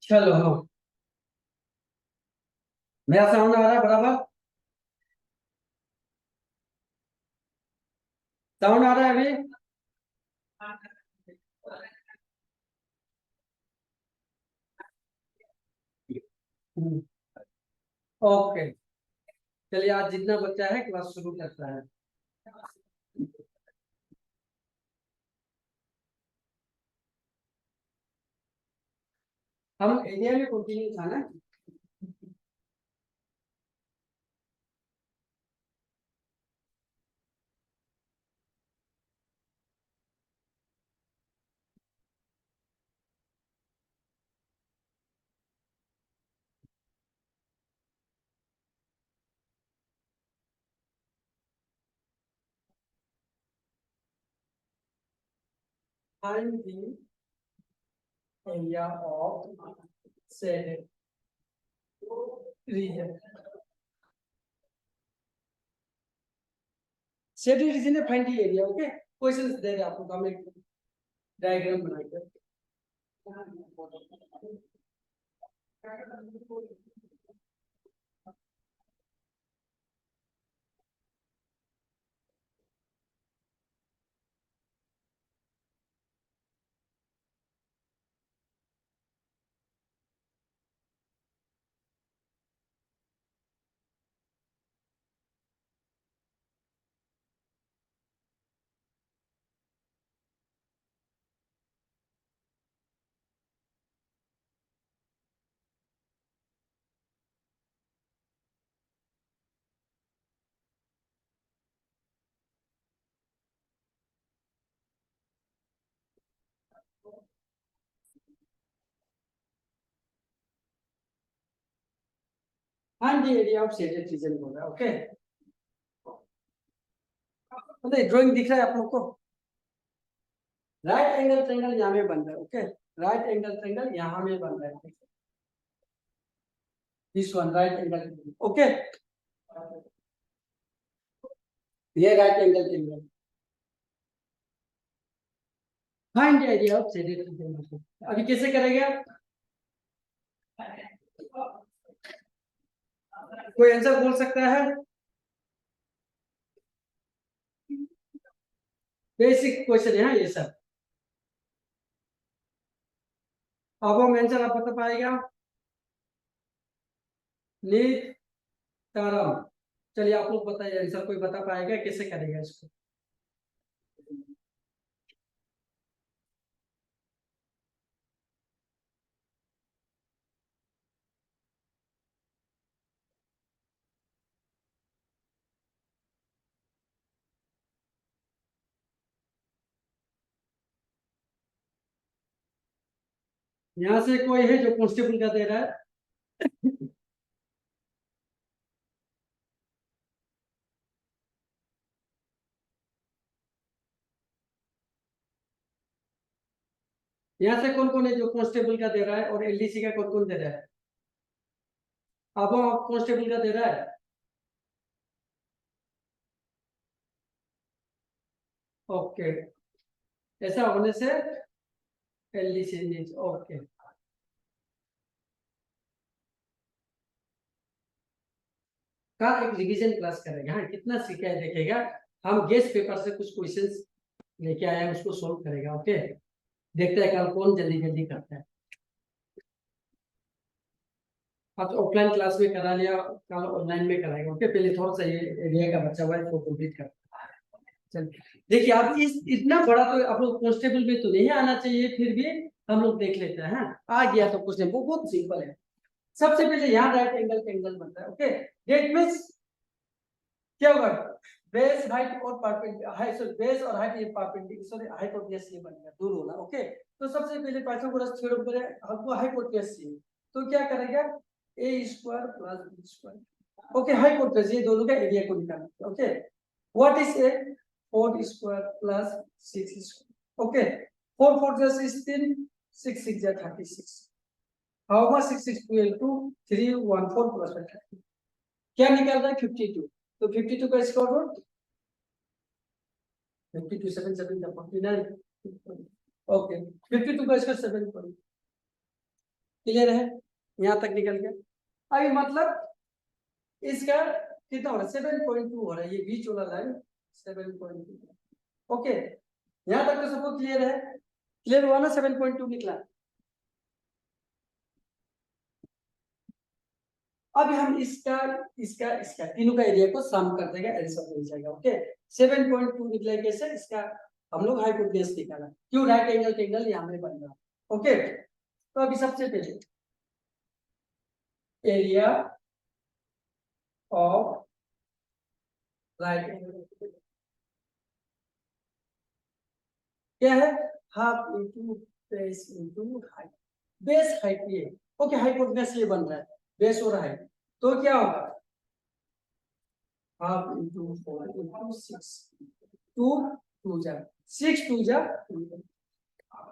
चलो मेरा साउंड आ रहा है बराबर? साउंड आ रहा है अभी? ओके, चलिए आज जितना बच्चा है क्लास शुरू करता है। हम एरिया में कंटिन्यू था ना? Find the area of said region. Said region है, find the area. Okay, questions दे रहे आपको, हम एक डायग्राम बनाएंगे। Find the area of shaded region बोल रहा है। ओके, मतलब ड्राइंग दिख रहा है आप लोग को? राइट एंगल ट्रायंगल यहाँ में बन रहा है। ओके, राइट एंगल ट्रायंगल यहाँ में बन रहा है। This one right angle. Okay, ये right angle triangle. Find the area of shaded region. अभी कैसे करेंगे? कोई आंसर बोल सकता है? बेसिक क्वेश्चन है ये सब। अब हम आंसर आप बता पाएगा? नीट तरम, चलिए आप लोग बताइए आंसर, कोई बता पाएगा कैसे करेगा इसको? यहाँ से कोई है जो कांस्टेबल का दे रहा है? यहाँ से कौन कौन है जो कांस्टेबल का दे रहा है और एलडीसी का कौन कौन दे रहा है? अब आप कांस्टेबल का दे रहा है? ओके, ऐसा होने से एलडीसी नीच। ओके, का एक रिवीजन क्लास करेगा। हाँ, कितना सीखा है देखेगा। हम गेस्ट पेपर से कुछ क्वेश्चंस लेके आए हैं, उसको सोल्व करेगा। ओके, देखते हैं कल कौन जल्दी जल्दी करता है। अब तो ऑफलाइन क्लास में करा लिया, कल ऑनलाइन में कराएगा। ओके, पहले थोड़ा सा ये एरिया का बच्चा हुआ है इसको कंप्लीट कर। चलिए देखिए, आप इस इतना बड़ा तो आप लोग कांस्टेबल में तो नहीं आना चाहिए, फिर भी हम लोग देख लेते हैं। आ गया तो क्वेश्चन बहुत सिंपल है। सबसे पहले यहाँ राइट एंगल बनता है। ओके, डेट मींस क्या होगा? बेस हाइट और हाइट, सॉरी बेस और हाइट ये परपेंडिकुलर, सॉरी हाइपोटेनस ये बन गया, दूर होना। ओके, तो सबसे पहले पाइथागोरस थ्योरम करें, हमको हाइपोटेनस चाहिए, तो क्या करेगा? a square plus b square. Okay, hypotenuse ये दोनों का एरिया को निकालना है। Okay, what is a? 4 square plus 6 square. Okay, 4 4 10 is 10, 6 6 36। How much 6612 to 314 plus 5 क्या निकल रहा है 52 तो 52 का स्क्वायर रूट 52 7 7 49 ओके 52 का स्क्वायर 7 क्लियर है यहाँ तक निकल गया अभी मतलब इसका कितना हो रहा है 7.2 हो रहा है ये बीच वाला लाइन 7.2 ओके यहाँ तक तो सबको क्लियर है क्लियर हुआ ना 7.2 निकला अब हम इसका इसका इसका तीनों का एरिया को सम कर देंगे आंसर मिल जाएगा ओके 7.2 निकला कैसे इसका हम लोग हाइपोटेन्यूज निकाला क्यों राइट एंगल ट्रायंगल यहां में बन रहा ओके तो अभी सबसे पहले एरिया ऑफ राइट एंगल क्या है half into base into height base height ये ओके हाइपोटेन्यूज ये बन रहा है बेस और हाइट तो क्या होगा हाफ इनटू 4 इनटू 6 2 2 जा 6 2 जा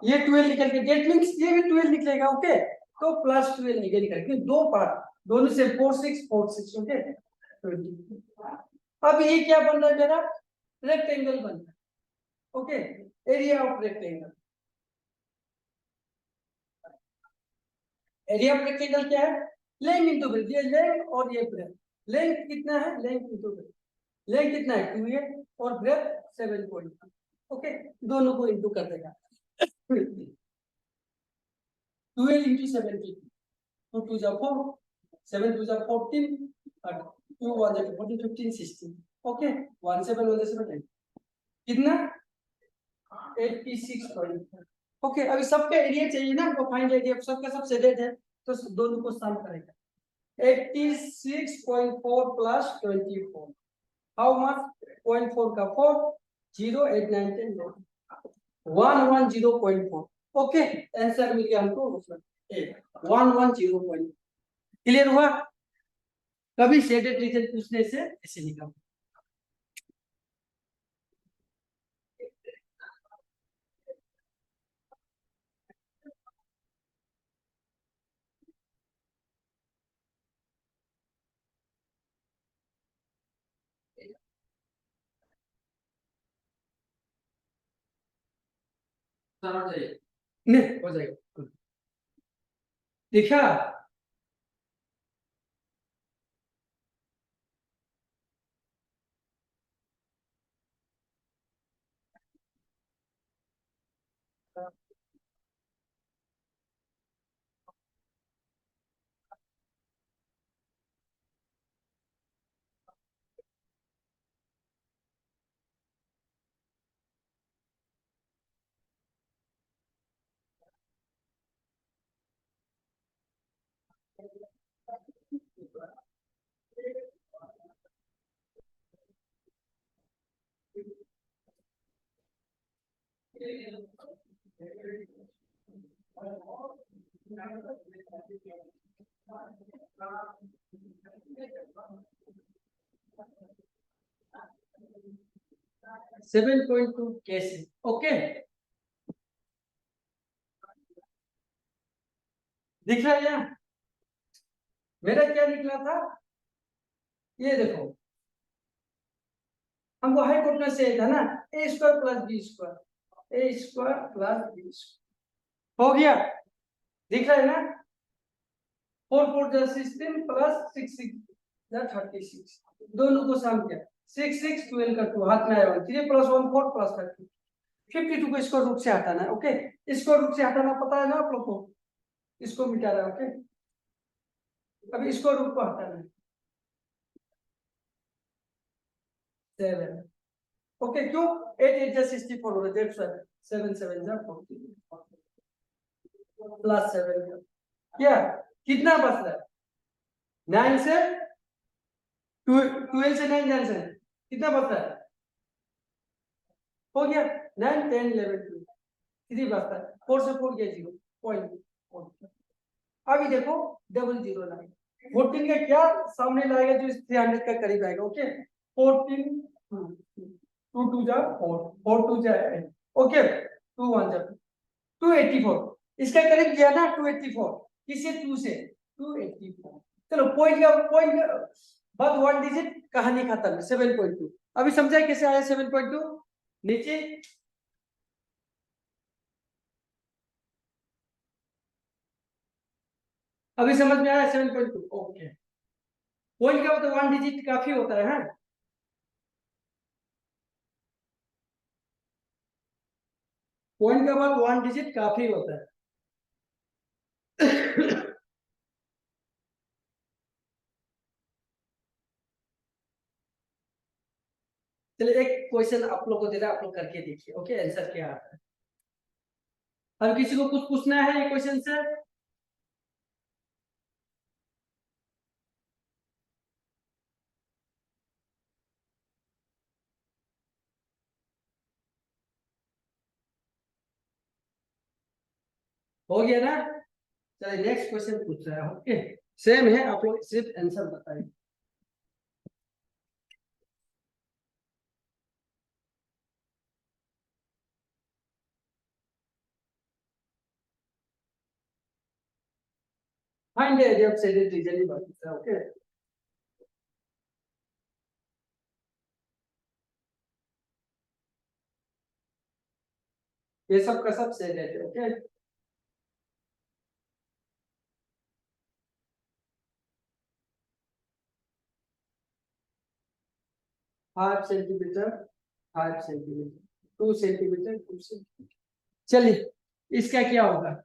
ये 12 निकल के डेट मींस ये भी 12 निकलेगा ओके तो प्लस 12 निकल करके दो पार्ट दोनों से 4 6 4 6 ओके 20 अब ये क्या बन रहा है मेरा रेक्टेंगल बन रहा है okay area of rectangle area of rectangle क्या है लेंथ इनटू ब्रेथ ये लेंथ और ये ब्रेथ लेंथ कितना है लेंथ इनटू ब्रेथ लेंथ कितना है 2a और ब्रेथ 7.2 ओके दोनों को इनटू कर देगा 12 into 17 2 2 जा 4 7 2 जा 14 और 2 1 जा 14 15 16 ओके 1 7 1 7 कितना 86.4 ओके अभी सबका एरिया चाहिए ना तो फाइंड एरिया सबका सबसे रेट है तो दोनों को सम करेगा 86.4 प्लस 24 हाउ मच 0.4 का 4 0 8 9 10 110.4 ओके आंसर मिल गया हमको 110. क्लियर हुआ कभी शेडेड रीजन पूछने से ऐसे निकाल नहीं हो जाएगा देखा सेवन पॉइंट टू कैसे ओके दिख रहा है यहाँ मेरा क्या निकला था ये देखो हमको हाइपोटेन्यूज से था ना ए स्क्वायर प्लस बी स्क्वायर ए स्क्वायर प्लस बी स्क्वायर हो गया दिख रहा है ना 4 4 जा 16 प्लस 6 6 जा 36 दोनों को सम किया 6 6 12 का 2 हाथ में आया 3 प्लस 1 4 प्लस 30 52 को स्क्वायर रूट से हटाना है ओके स्क्वायर रूट से हटाना पता है ना आप लोग को इसको मिटा रहा है ओके अब स्क्वायर रूट को हटाना है 7 ओके क्यों 8 8 जा 64 हो रहा है दैट्स व्हाई 7 7 जा 40 प्लस 7 क्या कितना बच रहा है 9 से 12 से 9 9 से कितना बच रहा है हो गया 9 10 11 12 3 बचता है 4 से 4 गया 0 पॉइंट अभी देखो डबल जीरो लाएगा 14 का क्या सामने लाएगा जो 300 का करीब आएगा ओके 14 2 2 जा 4 4 2 जा 8 ओके 2 1 जा 284 इसका करीब गया ना 284 किसे 2 से 284। चलो पॉइंट बस 1 डिजिट, कहानी खत्म। 7.2 अभी समझा कैसे आया 7.2 नीचे। अभी समझ में आया 7.2। ओके, पॉइंट का मतलब 1 डिजिट काफी होता है। हाँ, पॉइंट का बाद 1 डिजिट काफी होता है। चलिए एक क्वेश्चन आप लोग को दे रहा है, आप लोग करके देखिए। ओके, आंसर क्या आता है। अब किसी को कुछ पूछना है ये क्वेश्चन से? हो गया ना? चलिए नेक्स्ट क्वेश्चन पूछ रहा है। ओके, सेम है, आप लोग सिर्फ आंसर बताइए। Find the area of shaded reason in vertical. Okay, ये सब का सब शेडेड है। Okay, 5 centimetre, 5 centimetre, 2 centimetre, 2 centimetre. चलिए इसका क्या होगा?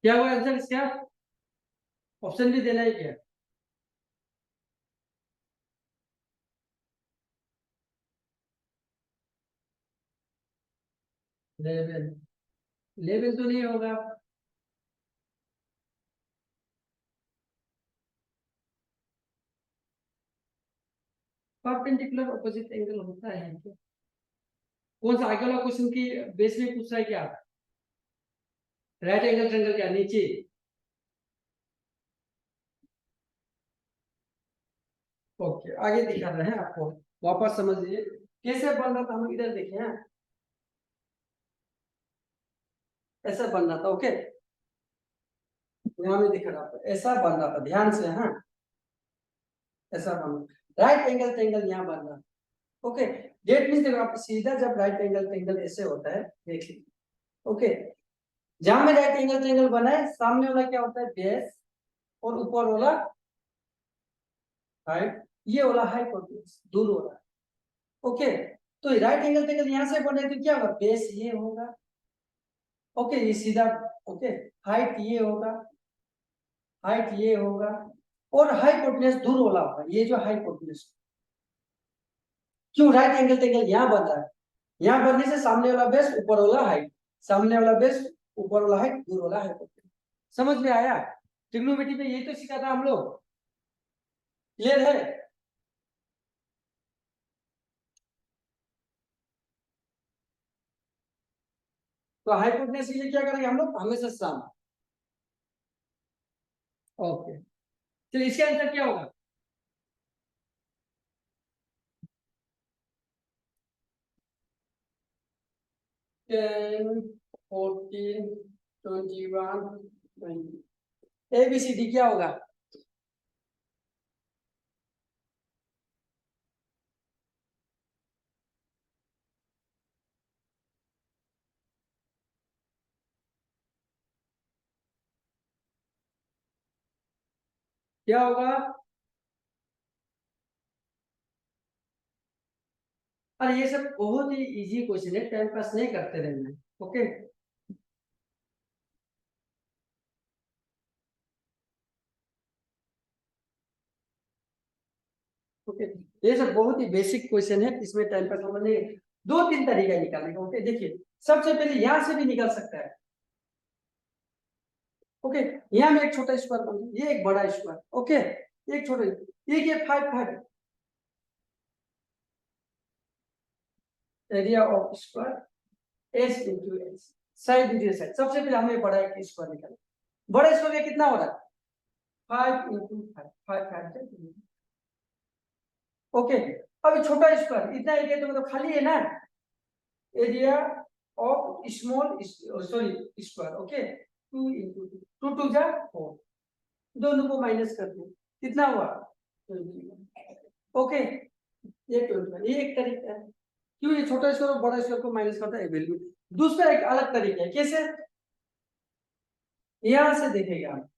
क्या होगा आंसर इसका? ऑप्शन भी देना है क्या? लेवल, लेवल तो नहीं होगा। परपेंडिकुलर ऑपोजिट एंगल होता है क्या? कौन सा आगे वाला क्वेश्चन की बेस में पूछ रहा है क्या? राइट एंगल ट्रायंगल क्या नीचे? ओके, आगे दिखा रहे हैं आपको, वापस समझिए कैसे बन रहा था। हम इधर देखें, हाँ, ऐसा बन रहा था। ओके, यहाँ में दिख रहा था, ऐसा बन रहा था, ध्यान से। हाँ, ऐसा बन, राइट एंगल ट्रायंगल यहाँ बन रहा। ओके, डेट मीन देखो, आप सीधा जब राइट एंगल ट्रायंगल ऐसे होता है, देखिए। ओके, जहां में राइट एंगल ट्रायंगल बना है, सामने वाला क्या होता है? बेस, और ऊपर वाला हाइट, ये वाला हाइपोटेन्यूज दूर हो रहा है। ओके, तो राइट एंगल ट्रायंगल यहां से बने तो क्या होगा? बेस ये होगा। ओके, ये सीधा। ओके, हाइट ये होगा, हाइट ये होगा, और हाइपोटेन्यूज दूर वाला होगा, ये जो हाइपोटेन्यूज। क्यों राइट एंगल ट्रायंगल यहाँ बन रहा है? यहाँ बनने से सामने वाला बेस, ऊपर वाला हाइट, सामने वाला बेस, ऊपर वाला हाइट, दूर वाला हाइपोटेन्यूज। समझ में आया? ट्रिग्नोमेट्री में यही तो सीखा था हम लोग। क्लियर है? तो हाइपोटेन्यूज के लिए क्या करेंगे हम लोग? हमेशा सामने। ओके, चलिए इसका आंसर क्या होगा? 10, 14, 21, 20। ABCD क्या होगा? क्या होगा? अरे ये सब बहुत ही इजी क्वेश्चन है, टाइम पास नहीं करते रहना। ओके, ओके, ये सब बहुत ही बेसिक क्वेश्चन है, इसमें टाइम पर समझने 2-3 तरीका निकालने का। ओके, देखिए सबसे पहले यहां से भी निकल सकता है। ओके, यहाँ में एक छोटा स्क्वायर बन गया, ये एक बड़ा स्क्वायर। ओके, एक छोटा, ये 5 area of square S into S, side into side. सबसे पहले हमें बड़ा एक स्क्वायर निकालना। बड़ा स्क्वायर कितना हो रहा है? 5 इंटू 5 ओके, अब छोटा स्क्वायर इतना एरिया तो मतलब खाली है ना, area of small sorry square. Okay, 2 into 2 2 जा 4, दोनों को माइनस कर दो, कितना हुआ? 21। ओके, ये 21, ये एक तरीका है। क्यों? ये छोटा स्क्वायर और बड़ा स्क्वायर को माइनस करता है वैल्यू। दूसरा एक अलग तरीका है, कैसे? यहां से देखेगा आप।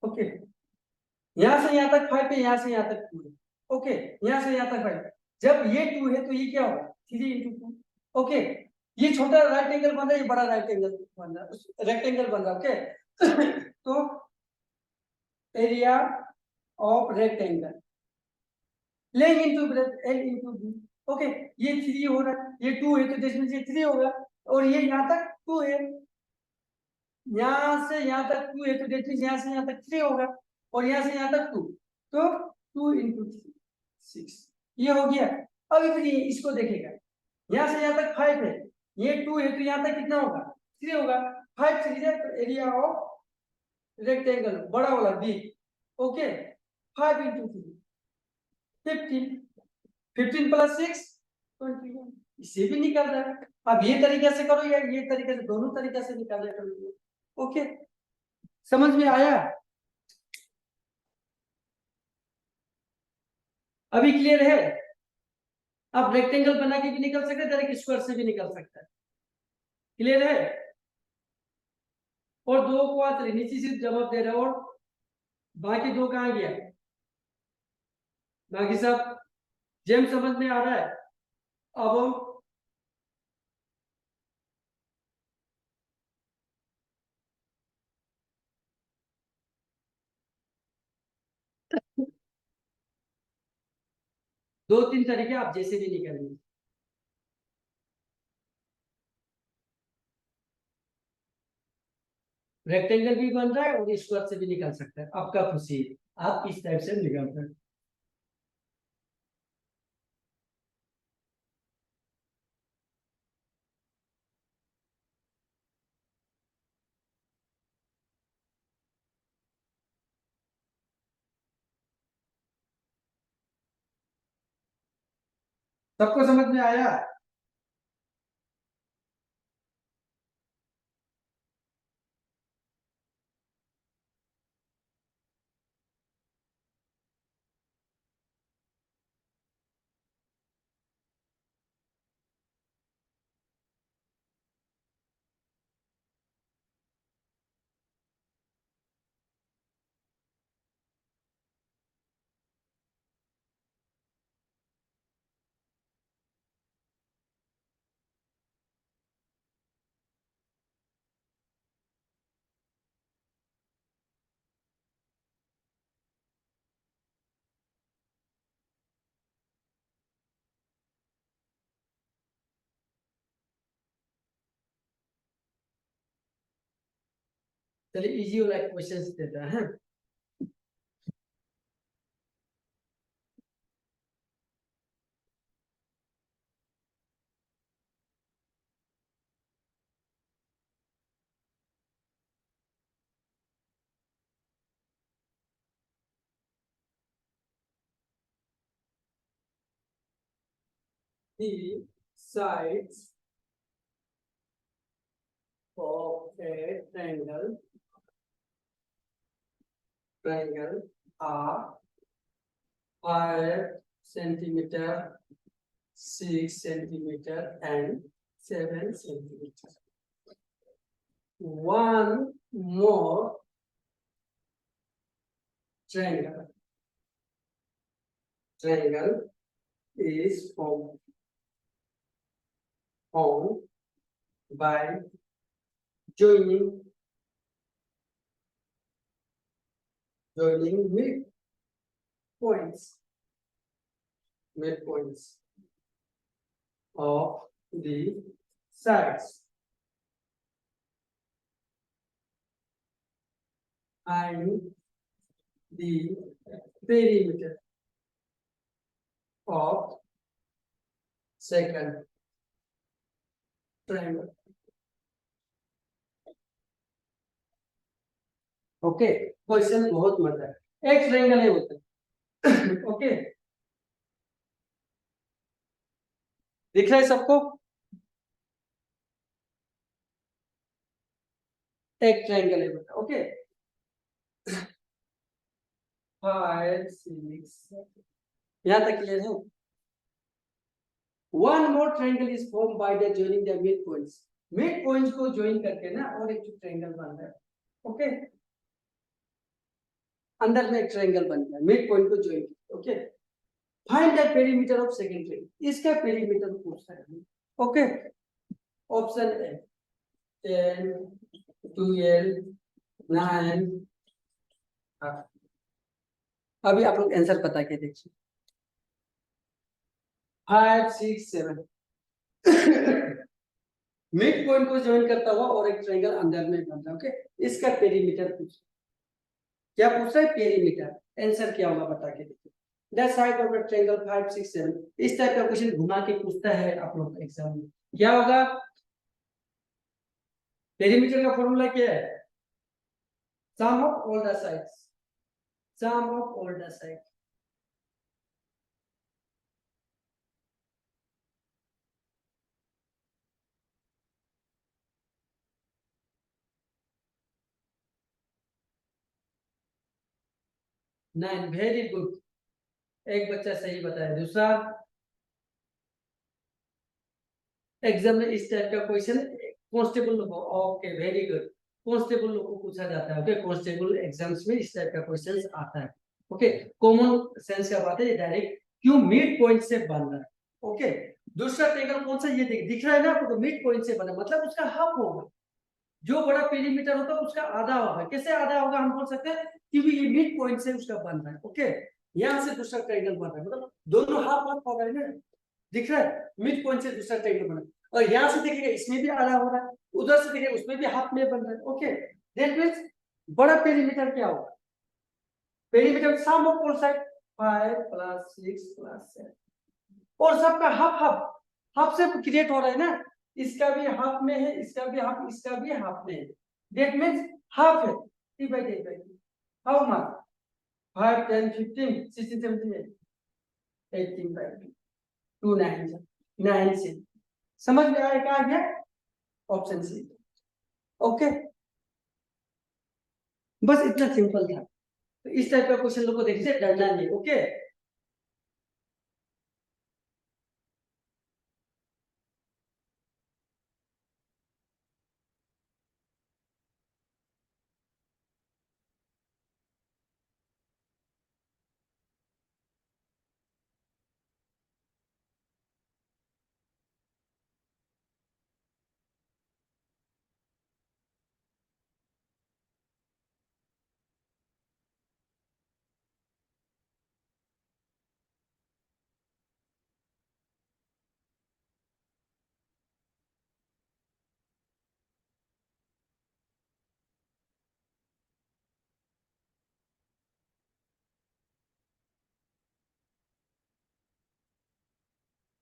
ओके, यहां से यहां तक 5 है, यहां से यहां तक 2 है। ओके, यहां से यहां तक 5, जब ये 2 है तो ये क्या होगा? 3 इंटू 2। ओके, ये छोटा राइट एंगल बन रहा है, ये बड़ा राइट एंगल बन रहा है, रेक्टेंगल बन रहा है। ओके तो area of rectangle length into breadth L into B. Okay, ये 3 हो रहा है, ये 2 है तो डिस्टेंस ये 3 होगा, और ये यहाँ तक 2 है, यहाँ से यहाँ तक 2 है तो डिस्टेंस यहाँ से यहाँ तक 3 होगा, और यहाँ से यहाँ तक 2, तो 2 इंटू 3 6, ये हो गया। अब फिर इसको देखेगा, यहाँ से यहाँ तक 5 है, ये 2 है तो यहाँ तक कितना होगा? 3 होगा। 5 3 है तो एरिया ऑफ रेक्टेंगल बड़ा वाला बी। ओके, 5 इंटू 3 15, 15 प्लस 6 21, इसे भी निकाल रहा है। अब ये तरीके से करो या ये तरीके से, दोनों तरीके से निकाल करो। ओके, समझ में आया? अभी क्लियर है? आप रेक्टेंगल बना के भी निकल सकते हैं, डायरेक्ट स्क्वायर से भी निकल सकता है। क्लियर है? और 2 को आप नीचे से जवाब दे रहे हो, और बाकी 2 कहां गया? बाकी सब जेम समझ में आ रहा है? अब हम दो तीन तरीके आप जैसे भी निकालेंगे। रेक्टेंगल भी बन रहा है और स्क्वायर से भी निकल सकता है, आपका खुशी है, आप इस टाइप से निकालते हैं। सबको समझ में आया? चलिए इजी वाला क्वेश्चन देता है। The sides of a triangle are 5 centimeter, 6 centimeter, and 7 centimeter. One more triangle is formed by joining mid points midpoints of the sides and the perimeter of second triangle. Okay question बहुत मजा है। एक triangle है होता है okay दिख रहा है सबको? एक ट्रायंगल है बेटा ओके 5 6 यहाँ तक क्लियर है? One more triangle is form by the joining the mid points. Mid points को ज्वाइन करके ना और एक ट्रायंगल बन रहा है ओके अंदर में एक ट्रायंगल बन गया मिड पॉइंट को join okay find the perimeter of second triangle. इसका पेरीमीटर पूछता है ओके ऑप्शन ए 10 12 9 अभी आप लोग आंसर बता के देखिए 5 6 7 मिड पॉइंट को ज्वाइन करता हुआ और एक ट्रायंगल अंदर में बन रहा है ओके इसका पेरीमीटर पूछ क्या पूछ रहा है पेरीमीटर आंसर क्या होगा बता के देखिए the side of the triangle 5 6 7 इस टाइप का क्वेश्चन घुमा के पूछता है आप लोग एग्जाम में क्या होगा पेरीमीटर का फॉर्मूला क्या है sum of all the sides sum of all the sides nine very good एक बच्चा सही बताया दूसरा एग्जाम में इस टाइप का question constable okay very good constable लोग को पूछा जाता है ओके कांस्टेबल एग्जाम्स में इस टाइप का क्वेश्चन आता है ओके कॉमन सेंस का बात है ये डायरेक्ट क्यों मिड पॉइंट से बन रहा है ओके दूसरा ट्रायंगल कौन सा ये दिख रहा है ना आपको मिड पॉइंट से बना मतलब उसका हाफ होगा जो बड़ा पेरीमीटर होगा उसका आधा होगा कैसे आधा होगा हम बोल सकते हैं क्योंकि ये मिड पॉइंट से उसका बन रहा है ओके यहाँ से दूसरा ट्रायंगल बन रहा है मतलब दोनों हाफ हाफ हो रहा है ना दिख रहा है मिड पॉइंट से दूसरा ट्रायंगल बना और यहाँ से देखिएगा इसमें भी आधा हो रहा है उधर से देखिए उसमें भी हाफ में बन रहा है ओके दैट मींस बड़ा पेरीमीटर क्या होगा perimeter sum of all side 5 + 6 + 7 और सबका हाफ हाफ हाफ से क्रिएट हो रहा है ना इसका भी हाफ में है इसका भी हाफ में है दैट मींस हाफ है 3/8 हाउ मच 5 10 15 16 17 18 2 9 9 से समझ में आया क्या है ऑप्शन सी ओके बस इतना सिंपल था तो इस टाइप का क्वेश्चन लोग को देखिए डरना नहीं ओके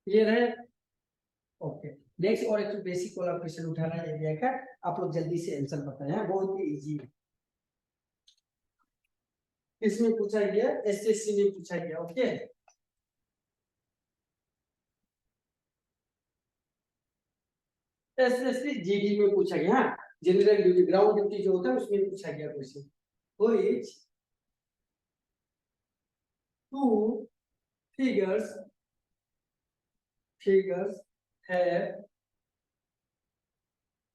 क्लियर है ओके नेक्स्ट और एक बेसिक वाला क्वेश्चन उठाना है एरिया का आप लोग जल्दी से आंसर बताएं बहुत ही इजी है इसमें पूछा गया एसएससी में पूछा गया ओके एसएससी जीडी में पूछा गया जनरल ड्यूटी ग्राउंड ड्यूटी जो होता है उसमें पूछा गया question which two figures have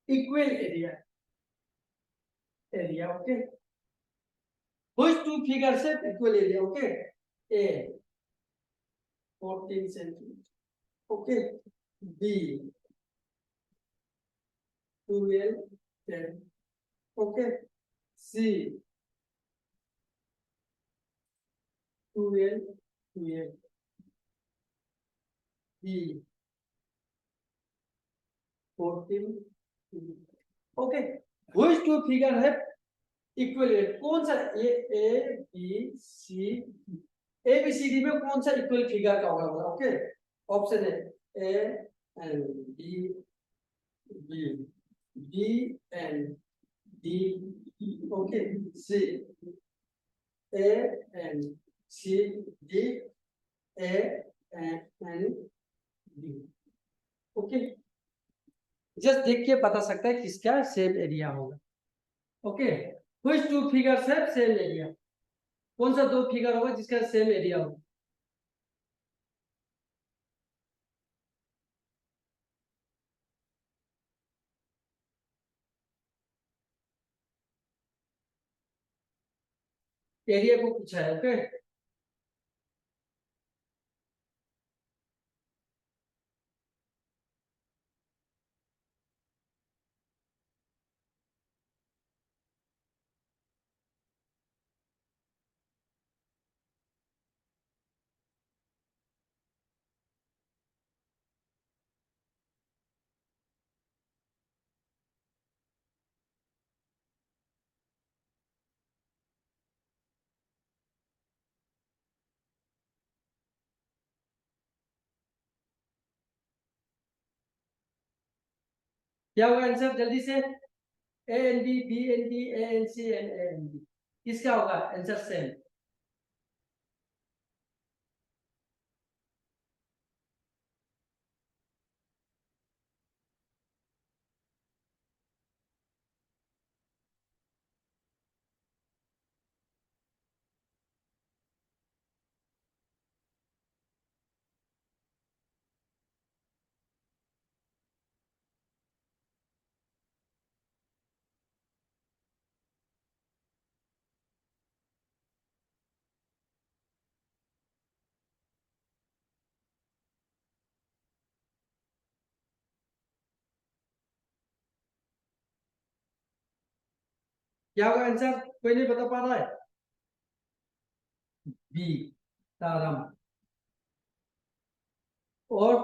equal area okay which two figures have equal area okay a 14 centimeter okay b 12 10 okay c 12 12 B 14. Okay, which two figure have equal rate? कौन सा A B C A B C D में कौन सा equal figure का होगा? Okay, option है A and B, B, D and D, okay, C, A and C, D, A and D, okay. Just देख के बता सकता है किसका सेम एरिया होगा। Okay, which two figures have same area? कौन सा दो फिगर होगा जिसका सेम एरिया होगा? एरिया को पूछा है। ओके, क्या होगा आंसर जल्दी से? A N B N B A N C and A N B, किसका होगा आंसर सेम? क्या होगा आंसर? कोई नहीं बता पा रहा है? बी तारम। और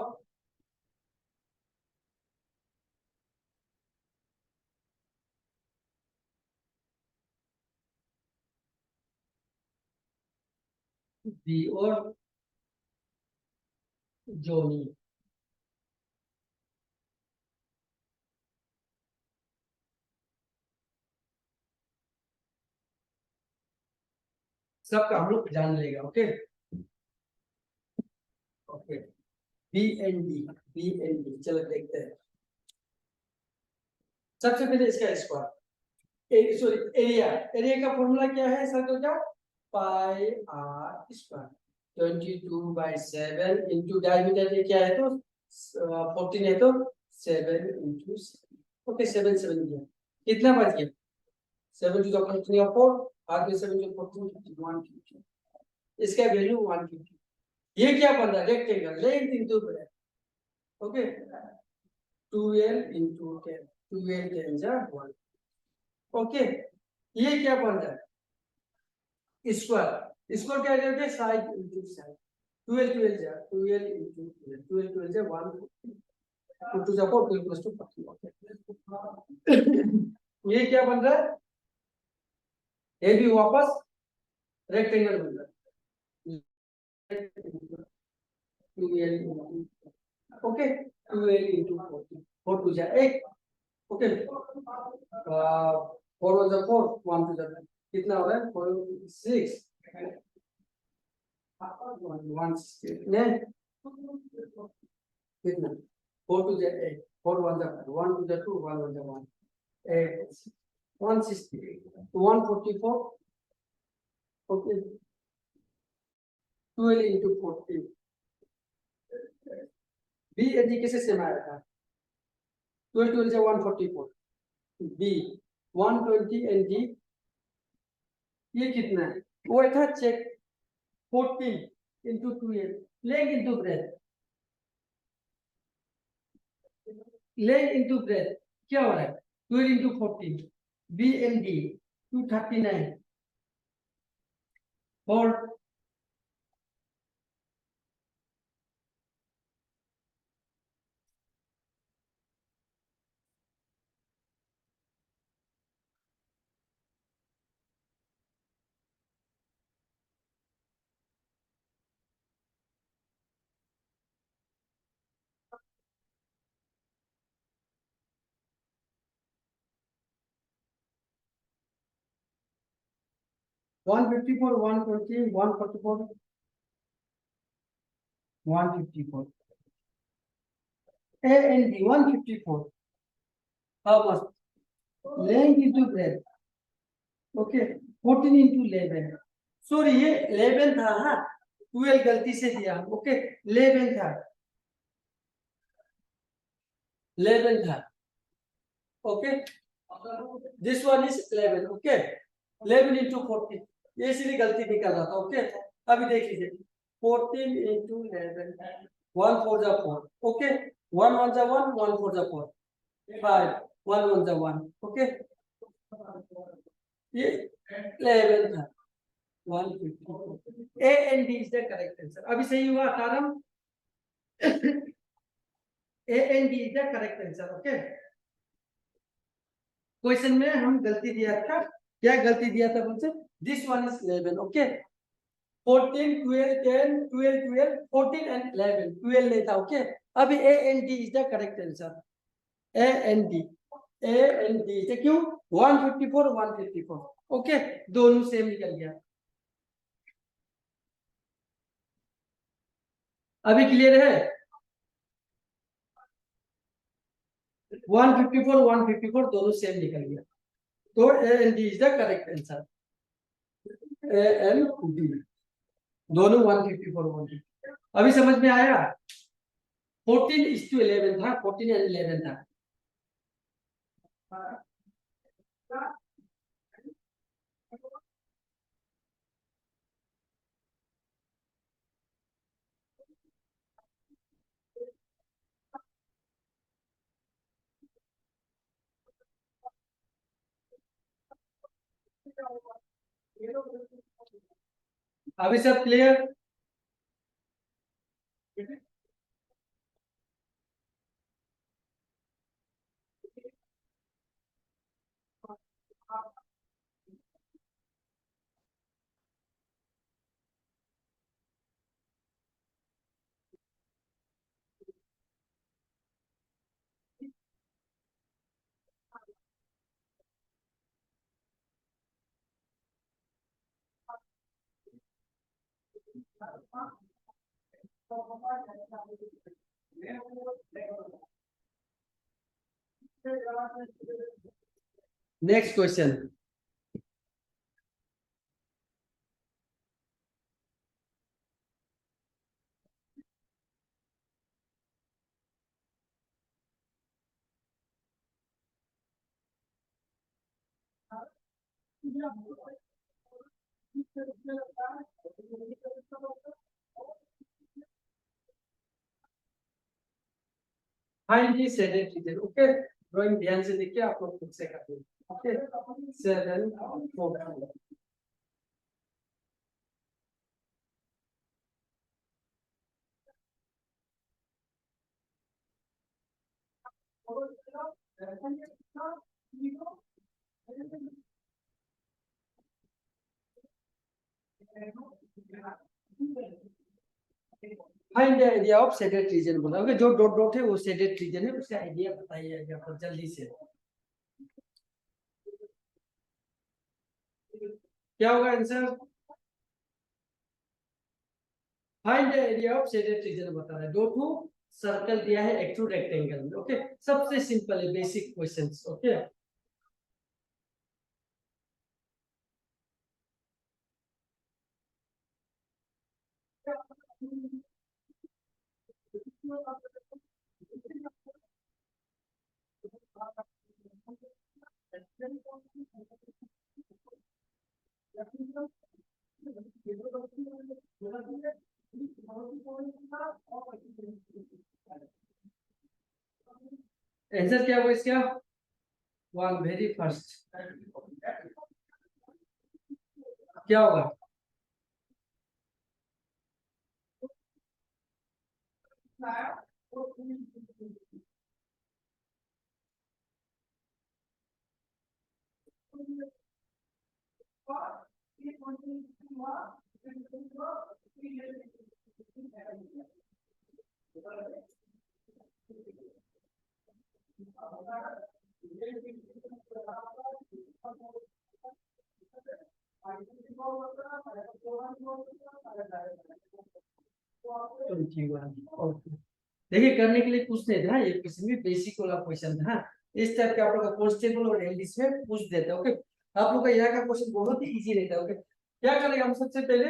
बी और जोनी। सबका हम लोग जान लेगा। Okay okay, B and D, B and D, चलो देखते हैं। सबसे पहले इसका स्क्वायर, सॉरी एरिया, एरिया का फॉर्मूला क्या है सर? तो क्या pi r square 22/7 into diameter क्या है तो 14 है तो 7 इंटू, ओके 7 7 दिया, कितना बच गया? 7 टू द पावर 3 और 4, आगे 7 टू 14 150, इसका वैल्यू 150। ये क्या बन रहा है? Rectangle, length into breadth, okay 12 into 10, 12 10 जा 1, ओके। ये क्या बन रहा है? स्क्वायर, स्क्वायर क्या करते हैं? साइड इंटू साइड, 12 12 जा 12 इंटू 12, 12 12 जा 1, 2 टू द पावर 12 प्लस 2 40, ये क्या बन रहा है? ये भी वापस रेक्टेंगल बन रहा है, 12 ओके 12 इंटू 40, 4 टू जा 8, ओके 4 1 जा 4, 1 टू जा, कितना हो रहा है? 4 6 1 ने कितना? 4 टू जा 8, 4 1 जा 1 टू जा 2, 1 1 जा 1, 8 160 144, ओके 12 इंटू 40, बी एडी कैसे सेम आया था? 12 12 जा 144, बी 120 एंड डी ये कितना है? वो था check 14 into 12, leg into breadth, leg into breadth क्या हो रहा है? 12 इंटू 14, बी एंड डी 239 और 154, 120, 144, 154. A and B, 154. How much? Length into breadth. Okay, 14 into 11. Sorry, ये 11 था, हाँ 12 गलती से दिया. Okay, 11 था, 11 था. Okay, this one is 11. Okay, 11 into 14. ये इसलिए गलती निकल रहा था. Okay, अभी देख लीजिए 14 into 11. 1 4 जा 4. Okay, 1 1 जा 1, 1 4 जा 4. 5 1 1 जा 1. Okay, ये 11 था. 154. A and D is the correct answer. अभी सही हुआ तारम. A and D is the correct answer. Okay. Question में हम गलती दिया था. क्या गलती दिया था बच्चे? This one is 11. Okay. 14, 12, 10, 12, 12, 14 and 11. 12 नहीं था. Okay. अभी A and D is the correct answer. A and D. A and D. तो क्यों? 154, 154. Okay. दोनों सेम निकल गया. अभी क्लियर है? 154, 154 दोनों सेम निकल गया. तो A and D is the correct answer. A and D दोनों 154, 154. अभी समझ में आया? 14:11 था. 14 and 11 था. अभी सब clear? Next question. Find the shaded region. Okay, drawing ध्यान से देखिए, आप लोग खुद से कर लीजिए. Okay, 7 4. Find the area of shaded reason बोला. ओके, जो डॉट डॉट है वो शेडेड रीजन है. उसका एरिया बताइए आप जल्दी से. क्या होगा answer? Find the area of shaded reason बता रहा है. दो टू सर्कल दिया है, एक टू रेक्टेंगल में. ओके, सबसे सिंपल है, बेसिक क्वेश्चंस. ओके, आंसर क्या होगा इसका? वन वेरी फर्स्ट क्या होगा? 21। ओके, देखिए करने के लिए पूछते थे, हाँ ये किसी भी बेसिक वाला क्वेश्चन था, हाँ इस टाइप के आप लोग का कांस्टेबल और एलडीसी में पूछ देते हैं। ओके, आप लोग का यहाँ का क्वेश्चन बहुत ही इजी रहता है। ओके, क्या करेंगे हम सबसे पहले,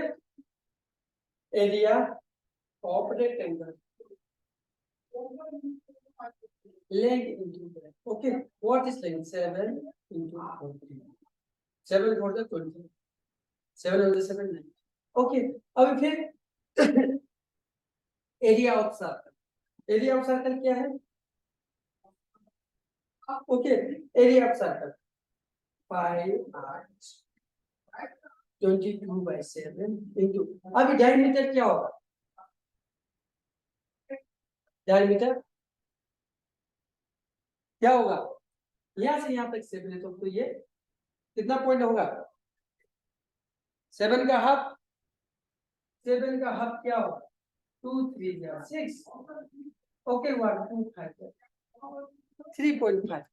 area of rectangle length into breadth. Okay, what is length? 7 into 14. 7 for the 20. 7 on the 7 9. Okay, अब फिर area of circle, area of circle क्या है? Okay, area of circle 5 22/7 into, अभी डायमीटर क्या होगा? डायमीटर क्या होगा? यहां से यहां तक 7 है, तो ये कितना पॉइंट होगा? 7 का हाफ, 7 का हाफ क्या होगा? 2 3 6। ओके, 1 2 5 3.5।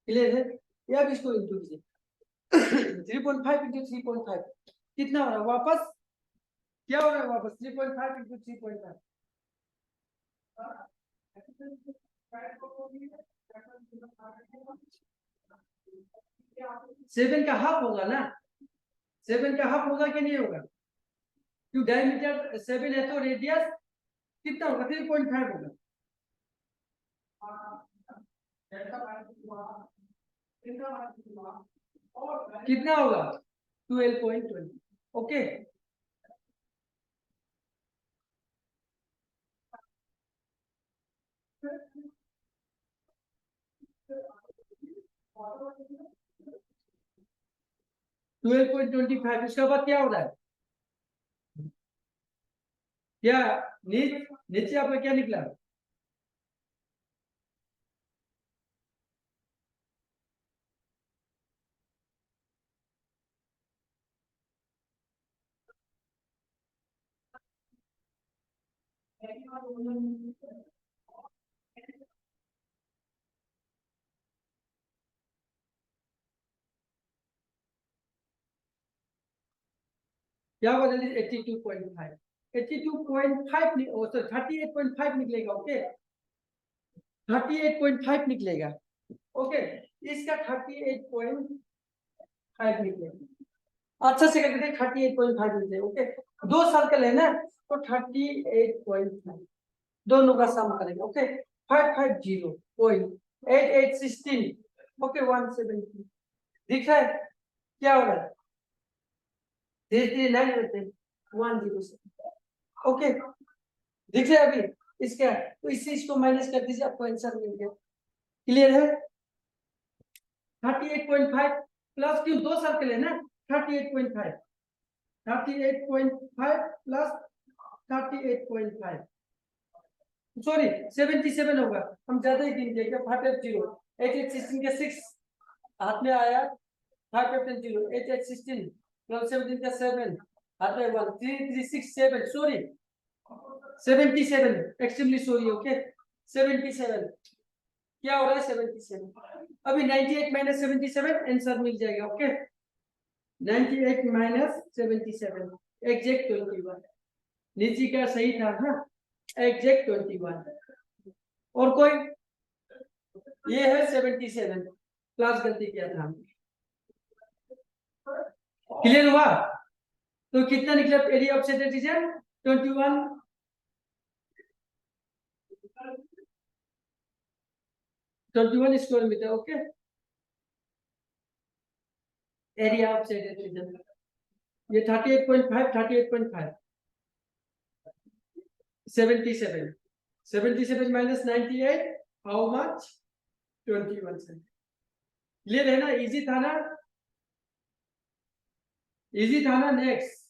क्लियर है? या अब इसको इंटू कीजिए 3.5 इंटू 3.5 कितना हो रहा है वापस? क्या हो रहा है वापस? 3.5 इंटू 3.5 7 का हाफ होगा ना? 7 का हाफ होगा कि नहीं होगा? क्यों, डायमीटर 7 है तो रेडियस कितना होगा? 3.5 होगा। कितना होगा? 12.20। Okay, twelve point 25। इसके बाद क्या हो रहा है? क्या नीचे आपका क्या निकला? क्या होगा जल्दी? 82.5, 82.5 नहीं, सॉरी 38.5 निकलेगा। ओके, 38.5 निकलेगा। ओके, इसका 38.5 निकलेगा। अच्छा से करके 38.5 निकले। ओके, दो सर्कल है ना, तो 38.5 दोनों का सम करेंगे। ओके, 550.8816। ओके, 170 दिख रहा है? क्या हो रहा है? धीरे धीरे लाइन रहते हैं 107। ओके, दिख रहा है अभी? इसका तो इससे इसको माइनस कर दीजिए, आपको आंसर मिल गया। क्लियर है? 38.5 प्लस, क्यों दो सर्कल है ना, 38.5 38.5 प्लस 38.5, सॉरी 77 होगा, हम ज्यादा ही गिन दिए क्या? 550 8816 के 6 हाथ में आया, 550 8816 प्लस 17 का 7 हाथ में 1 3367, सॉरी 77, एक्सट्रीमली सॉरी। ओके, 77 क्या हो रहा है? 77। अभी 98 माइनस 77 आंसर मिल जाएगा। Okay, 98 minus 77 exact 21। नीचे का सही था, हाँ एग्जैक्ट 21। और कोई? ये है 77, क्लास गलती किया था हमने। क्लियर हुआ? तो कितना निकला area of set region? 21 square metre. Okay, area of set region ये 38.5 38.5 77 77 माइनस 98 हाउ मच? 21 से। क्लियर है ना? इजी था ना? इजी था ना? नेक्स्ट,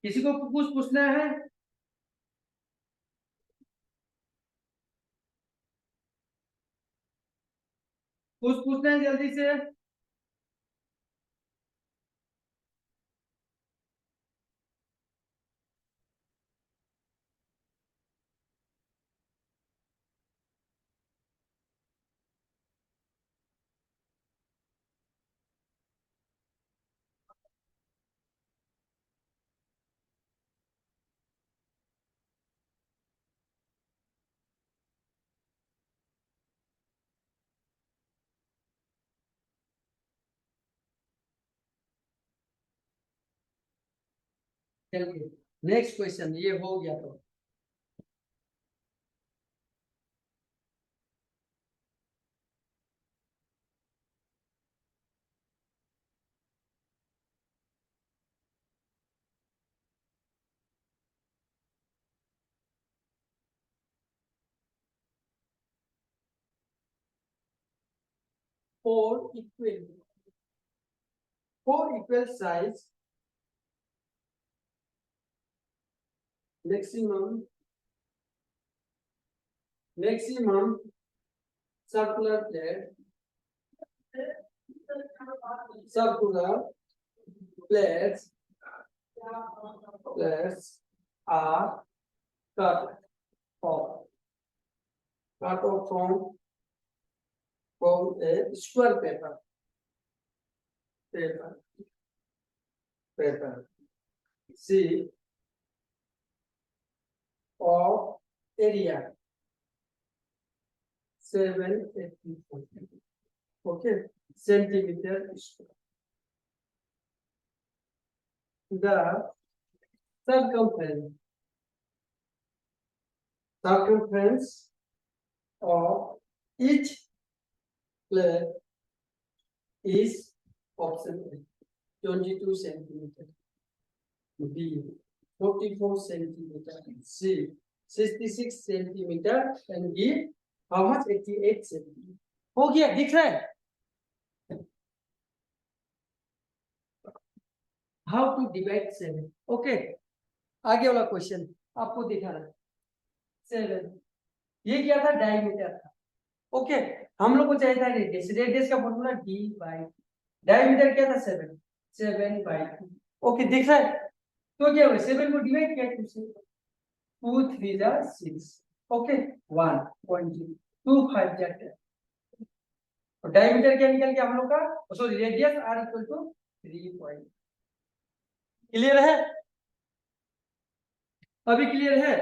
किसी को कुछ पूछना है? कुछ पूछना है जल्दी से। चलिए नेक्स्ट क्वेश्चन, ये हो गया तो। Four equal size maximum circular plates are cut off from a square paper C of area 784, okay, centimeter square. The circumference of each plate is option A 22 centimeter, B 44 centimeter, C 66 centimeter, and D how much? 88 centimeter. हो गया, दिख रहा है? How to divide 7? Okay. आगे वाला question आपको दिखा रहा है 7। ये क्या था? डायमीटर था। ओके, हम लोग को चाहिए था रेडियस। रेडियस का फॉर्मूला d बाई, डायमीटर क्या था? 7/2। ओके, दिख रहा है? तो क्या हुआ? 7 को डिवाइड किया 2 से, 2 3 जा 6, ओके, 1.2, 2 5 जा 10। और डायमीटर क्या निकल गया हम लोग का? Sorry, radius r equal to 3 clear है? अभी क्लियर है?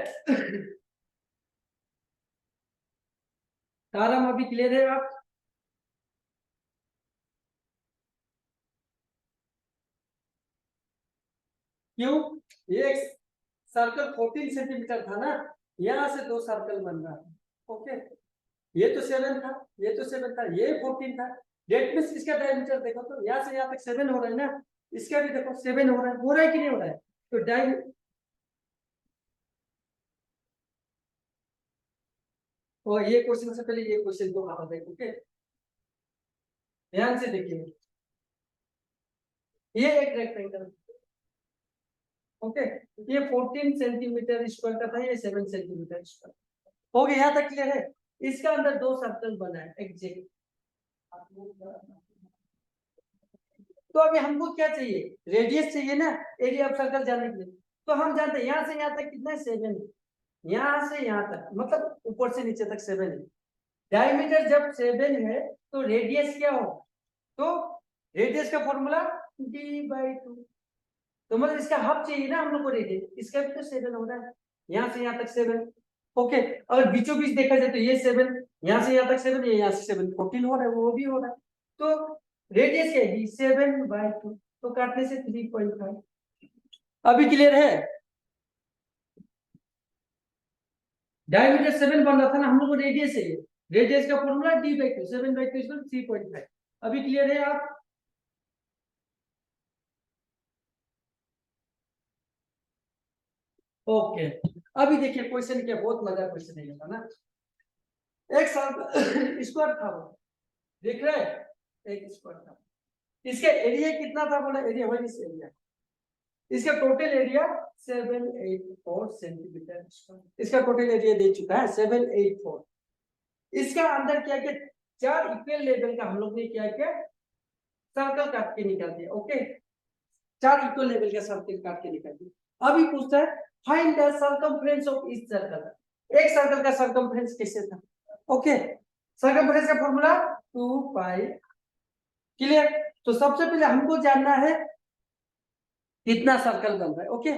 तारम अभी क्लियर है आप? क्यों? ये सर्कल 14 सेंटीमीटर था ना, यहाँ से 2 सर्कल बन रहा है। ओके, ये तो 7 था, ये तो 7 था, ये 14 था। डेट मींस इसका डायमीटर देखो तो यहाँ से यहाँ तक 7 हो रहा है ना, इसका भी देखो 7 हो रहा है कि नहीं हो रहा है? तो और ये क्वेश्चन से पहले ये क्वेश्चन को आता देखो, ओके, ध्यान से देखिए। ये एक रेक्टेंगल, ओके, ये 14 सेंटीमीटर स्क्वायर का था, ये 7 सेंटीमीटर स्क्वायर हो गया। यहाँ तक क्लियर है? इसका अंदर 2 सर्कल बना है एग्जैक्ट। तो अभी हमको क्या चाहिए? रेडियस चाहिए ना, एरिया ऑफ सर्कल जानने के लिए। तो हम जानते हैं यहाँ से यहाँ तक कितना है? 7 है। यहाँ से यहाँ तक मतलब ऊपर से नीचे तक 7 है। डायमीटर जब 7 है तो रेडियस क्या हो? तो रेडियस का फॉर्मूला d/2। तो मतलब इसका हाफ चाहिए ना हम लोग को रेडियस, इसका भी तो 7 हो रहा है, यहाँ से यहाँ तक 7। ओके, अगर बीचों बीच देखा जाए तो ये 7, यहाँ से यहाँ तक 7, ये यहाँ से 7, 14 हो रहा है, वो भी हो रहा है। तो रेडियस क्या है? 7/2, तो काटने से 3.5। अभी क्लियर है? डायमीटर 7 बन रहा था ना, हम लोग को रेडियस है, रेडियस का फॉर्मूला d/2, 7/2 3.5। अभी क्लियर है आप? ओके, अभी देखिए क्वेश्चन क्या बहुत मजा क्वेश्चन है ना। एक स्क्वायर था वो, देख रहे हैं? एक स्क्वायर था, इसका एरिया कितना था? बोला एरिया वाइज एरिया, इसका टोटल एरिया 784 सेंटीमीटर स्क्वायर। इसका टोटल एरिया दे चुका है 784। इसका अंदर क्या क्या चार इक्वल लेवल का हम लोग ने क्या किया, सर्कल काट के निकाल दिया। ओके, चार इक्वल लेवल का सर्कल काट के निकाल दिया। अभी पूछता है find the circumference of each circle. एक सर्कल का सर्कमफ्रेंस कैसे था? ओके, सर्कमफ्रेंस का फॉर्मूला 2 पाई। क्लियर? तो सबसे पहले हमको जानना है कितना सर्कल बन रहा है। ओके,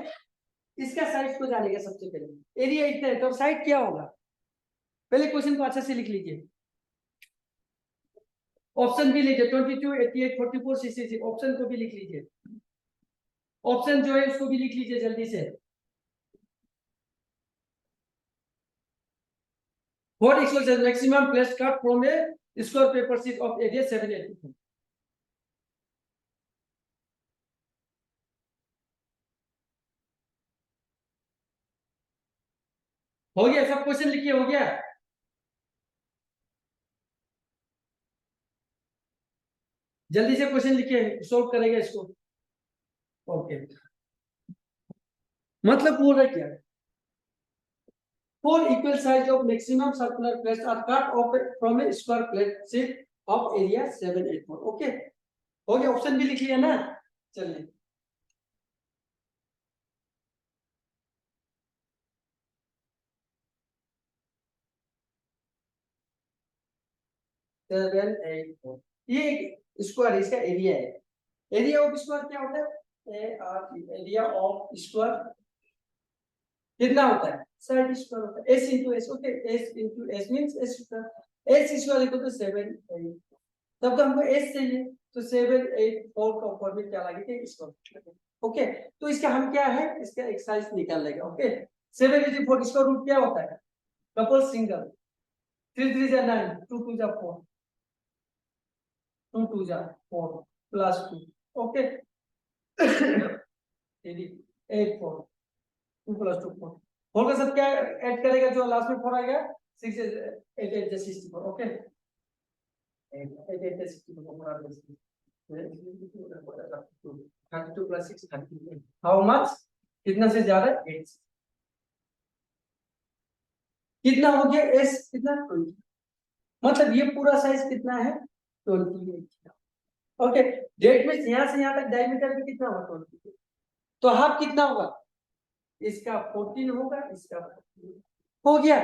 इसका साइज को जानेगा सबसे पहले। एरिया इतना है तो साइड क्या होगा, पहले क्वेश्चन को अच्छे से लिख लीजिए। ऑप्शन भी लीजिए 22, 88, 44, 66। ऑप्शन को भी लिख लीजिए, ऑप्शन जो है उसको भी लिख लीजिए जल्दी से। What equals the maximum place cut from a square paper sheet of area 784? हो गया, सब क्वेश्चन लिखिए, हो गया। जल्दी से क्वेश्चन लिखिए, सॉल्व करेगा इसको। ओके, मतलब बोल रहा क्या है, 4 equal size of maximum circular plates are cut off from a square plate sheet of area 784। Okay, हो गया, ऑप्शन भी लिख लिया ना। चलिए, सेवन एट फोर, ये स्क्वायर इसका एरिया है। एरिया ऑफ स्क्वायर क्या होता है, एरिया ऑफ स्क्वायर कितना होता है, साइड स्क्वायर होता है, s into s। Okay, s into s means s square. s square equal to 7 8। तब तो हमको s चाहिए, तो 7 8 4 का ऊपर में क्या लगेगा, स्क्वायर। ओके, तो इसका हम क्या है, इसका एक्सरसाइज निकाल लेगा। ओके, 7 into 4 इसका रूट क्या होता है, डबल सिंगल। 3 3 जा 9, 2 2 जा 4, 2 2 जा 4 प्लस 2। Okay, 8 4, 2 plus 2 4। फोर का सब क्या ऐड करेगा, जो लास्ट में 4 आएगा, 6 8 8 64। Okay, 8 8 64 32 plus 6 32। हाउ मच, कितना से ज्यादा 8। कितना हो गया, एस कितना 20। मतलब ये पूरा साइज कितना है, 28। ओके, डेट में यहां से यहां तक डायमीटर में कितना होगा, 20। तो हाफ कितना होगा, इसका 14 होगा, इसका 14 हो गया।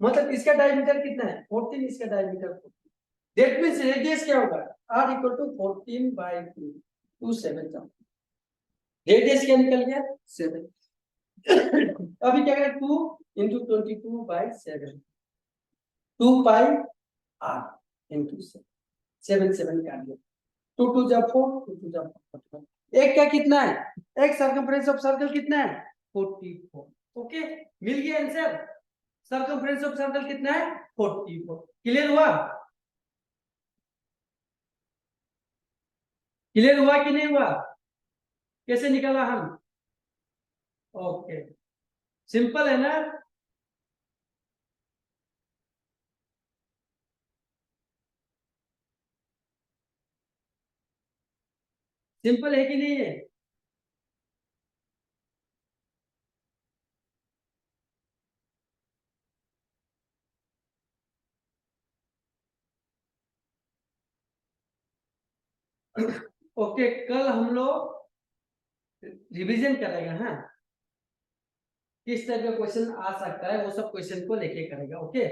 मतलब इसका डायमीटर कितना है, 14, इसका डायमीटर 14। दैट मींस रेडियस क्या होगा, r इक्वल टू 14/2, 2 7 का रेडियस क्या निकल गया, 7। अभी क्या करें, 2 into 22/7, 2 पाई r into 7 7 का दिया, 2 2 जा 4, 2 2 जा 4। एक का कितना है, एक सर्कमफ्रेंस ऑफ सर्कल कितना है, 44। ओके, मिल गया आंसर। सर्कमफ्रेंस ऑफ सर्कल कितना है, 44। क्लियर हुआ, क्लियर हुआ कि नहीं हुआ, कैसे निकाला हम। ओके, सिंपल है ना। सिंपल है कि नहीं है, ओके। कल हम लोग रिवीजन करेगा, हाँ, किस तरह का क्वेश्चन आ सकता है वो सब क्वेश्चन को लेके करेगा। ओके,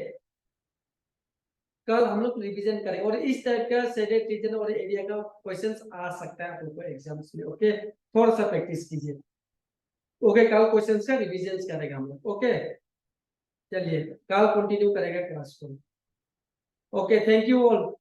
कल हम लोग रिवीजन करेंगे और इस टाइप का शेडेड रीजन और एरिया का क्वेश्चंस आ सकता है आपको एग्जाम्स में। ओके, थोड़ा सा प्रैक्टिस कीजिए। ओके, कल क्वेश्चंस का रिवीजन करेगा हम लोग। ओके, चलिए कल कंटिन्यू करेगा क्लास को। Okay, thank you all.